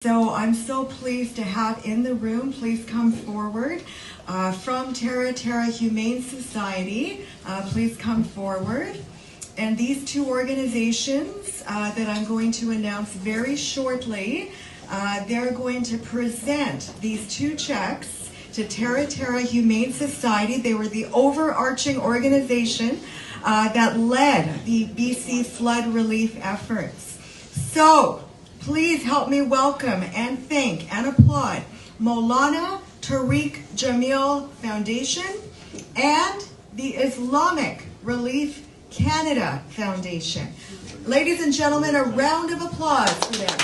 So I'm so pleased to have in the room, please come forward, from Terra Humane Society, please come forward. And these two organizations that I'm going to announce very shortly, they're going to present these two checks to Terra Humane Society. They were the overarching organization that led the BC flood relief efforts. So, please help me welcome and thank and applaud Maulana, Tariq, Jamil Foundation and the Islamic Relief Canada Foundation. Ladies and gentlemen, a round of applause for them.